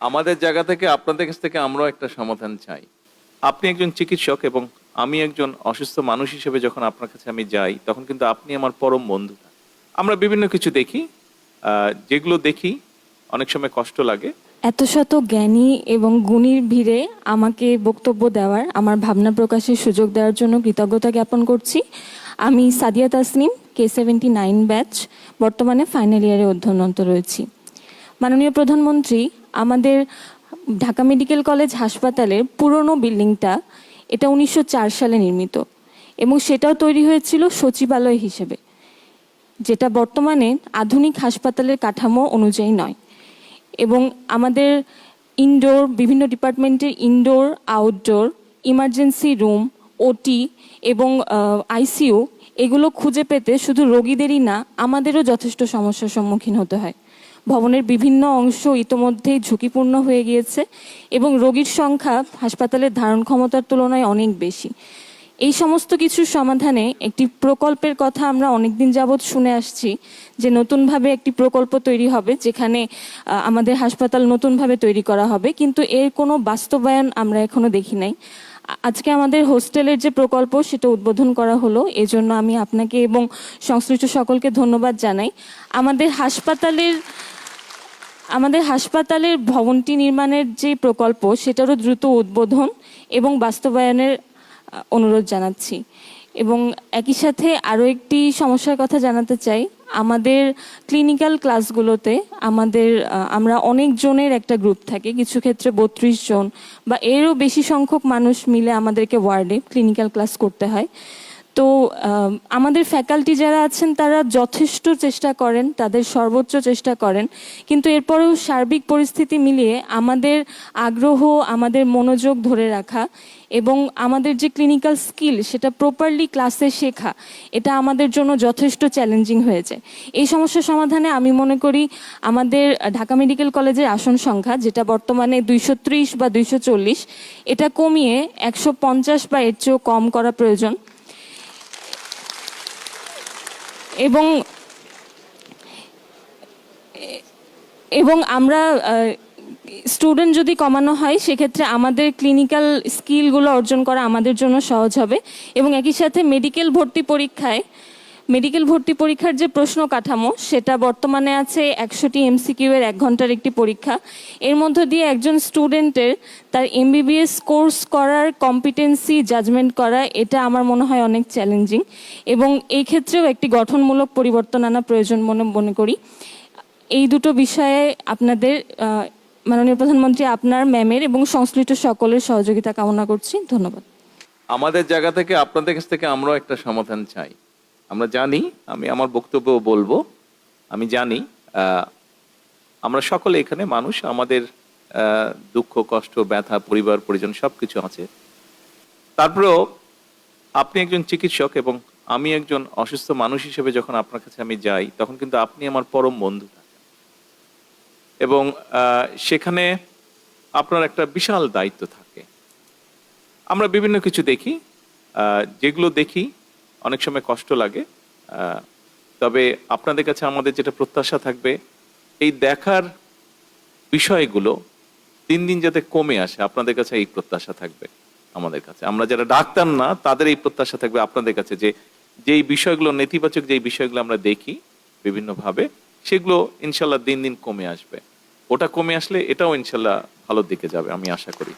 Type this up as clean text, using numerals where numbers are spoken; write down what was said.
আমাদের জায়গা থেকে আপনাদের কাছ থেকে আমরাও একটা সমাধান চাই। আপনি একজন চিকিৎসক এবং আমি একজন অসুস্থ মানুষ হিসেবে যখন আপনার কাছে আমি যাই, তখন কিন্তু আপনি আমার পরম বন্ধু। আমরা বিভিন্ন কিছু দেখি, যেগুলো দেখি অনেক সময় কষ্ট লাগে। এত শত জ্ঞানী এবং গুণীর ভিড়ে আমাকে বক্তব্য দেওয়ার, আমার ভাবনা প্রকাশের সুযোগ দেওয়ার জন্য কৃতজ্ঞতা জ্ঞাপন করছি। আমি সাদিয়া তাসনিম, K79 ব্যাচ, বর্তমানে ফাইনাল ইয়ারে অধ্যয়নরত রয়েছি। মাননীয় প্রধানমন্ত্রী, আমাদের ঢাকা মেডিকেল কলেজ হাসপাতালের পুরনো বিল্ডিংটা, এটা 1904 সালে নির্মিত এবং সেটাও তৈরি হয়েছিল সচিবালয় হিসেবে, যেটা বর্তমানে আধুনিক হাসপাতালের কাঠামো অনুযায়ী নয়। এবং আমাদের ইনডোর, বিভিন্ন ডিপার্টমেন্টের ইনডোর, আউটডোর, ইমার্জেন্সি রুম, ওটি এবং আইসিইউ, এগুলো খুঁজে পেতে শুধু রোগীদেরই না, আমাদেরও যথেষ্ট সমস্যার সম্মুখীন হতে হয়। ভবনের বিভিন্ন অংশ ইতোমধ্যেই ঝুঁকিপূর্ণ হয়ে গিয়েছে এবং রোগীর সংখ্যা হাসপাতালের ধারণ ক্ষমতার তুলনায় অনেক বেশি। এই সমস্ত কিছুর সমাধানে একটি প্রকল্পের কথা আমরা অনেকদিন যাবৎ শুনে আসছি, যে নতুনভাবে একটি প্রকল্প তৈরি হবে, যেখানে আমাদের হাসপাতাল নতুনভাবে তৈরি করা হবে, কিন্তু এর কোনো বাস্তবায়ন আমরা এখনো দেখি নাই। আজকে আমাদের হোস্টেলের যে প্রকল্প, সেটা উদ্বোধন করা হলো, এজন্য আমি আপনাকে এবং সংশ্লিষ্ট সকলকে ধন্যবাদ জানাই। আমাদের হাসপাতালের ভবনটি নির্মাণের যে প্রকল্প, সেটারও দ্রুত উদ্বোধন এবং বাস্তবায়নের অনুরোধ জানাচ্ছি। এবং একই সাথে আরও একটি সমস্যার কথা জানাতে চাই। আমাদের ক্লিনিক্যাল ক্লাসগুলোতে আমরা অনেক জনের একটা গ্রুপ থাকে, কিছু ক্ষেত্রে 32 জন বা এরও বেশি সংখ্যক মানুষ মিলে আমাদেরকে ওয়ার্ডে ক্লিনিক্যাল ক্লাস করতে হয়। তো আমাদের ফ্যাকাল্টি যারা আছেন তারা যথেষ্ট চেষ্টা করেন, তাদের সর্বোচ্চ চেষ্টা করেন, কিন্তু এরপরেও সার্বিক পরিস্থিতি মিলিয়ে আমাদের আগ্রহ, আমাদের মনোযোগ ধরে রাখা এবং আমাদের যে ক্লিনিক্যাল স্কিল, সেটা প্রপারলি ক্লাসে শেখা, এটা আমাদের জন্য যথেষ্ট চ্যালেঞ্জিং হয়েছে। এই সমস্যার সমাধানে আমি মনে করি আমাদের ঢাকা মেডিকেল কলেজের আসন সংখ্যা, যেটা বর্তমানে 230 বা 240, এটা কমিয়ে 150 বা এর চেয়েও কম করা প্রয়োজন। এবং আমরা স্টুডেন্ট যদি কমানো হয়, সেক্ষেত্রে আমাদের ক্লিনিক্যাল স্কিলগুলো অর্জন করা আমাদের জন্য সহজ হবে। এবং একই সাথে মেডিকেল ভর্তি পরীক্ষার যে প্রশ্ন কাঠামো, সেটা বর্তমানে আছে 100টি MCQ এর 1 ঘন্টার একটি পরীক্ষা। এর মধ্য দিয়ে একজন স্টুডেন্টের তার MBBS কোর্স করার কম্পিটেন্সি জাজমেন্ট করা, এটা আমার মনে হয় অনেক চ্যালেঞ্জিং এবং এই ক্ষেত্রেও একটি গঠনমূলক পরিবর্তন আনা প্রয়োজন মনে করি। এই দুটো বিষয়ে আপনাদের মাননীয় প্রধানমন্ত্রী, আপনার, ম্যামের এবং সংশ্লিষ্ট সকলের সহযোগিতা কামনা করছি। ধন্যবাদ। আমাদের জায়গা থেকে আপনাদের কাছ থেকে আমরাও একটা সমাধান চাই। আমরা জানি, আমি আমার বক্তব্য বলবো, আমি জানি আমরা সকলে এখানে মানুষ, আমাদের দুঃখ, কষ্ট, ব্যথা, পরিবার পরিজন সব কিছু আছে। তারপরেও আপনি একজন চিকিৎসক এবং আমি একজন অসুস্থ মানুষ হিসেবে যখন আপনার কাছে আমি যাই, তখন কিন্তু আপনি আমার পরম বন্ধু থাকেন এবং সেখানে আপনার একটা বিশাল দায়িত্ব থাকে। আমরা বিভিন্ন কিছু দেখি, যেগুলো দেখি অনেক সময় কষ্ট লাগে, তবে আপনাদের কাছে আমাদের যেটা প্রত্যাশা থাকবে, এই দেখার বিষয়গুলো দিন দিন যাতে কমে আসে, আপনাদের কাছে এই প্রত্যাশা থাকবে। আমাদের কাছে, আমরা যারা ডাক্তার না, তাদের এই প্রত্যাশা থাকবে আপনাদের কাছে, যে যেই বিষয়গুলো নেতিবাচক, যেই বিষয়গুলো আমরা দেখি বিভিন্নভাবে, সেগুলো ইনশাল্লাহ দিন দিন কমে আসবে। ওটা কমে আসলে এটাও ইনশাল্লাহ ভালোর দিকে যাবে, আমি আশা করি।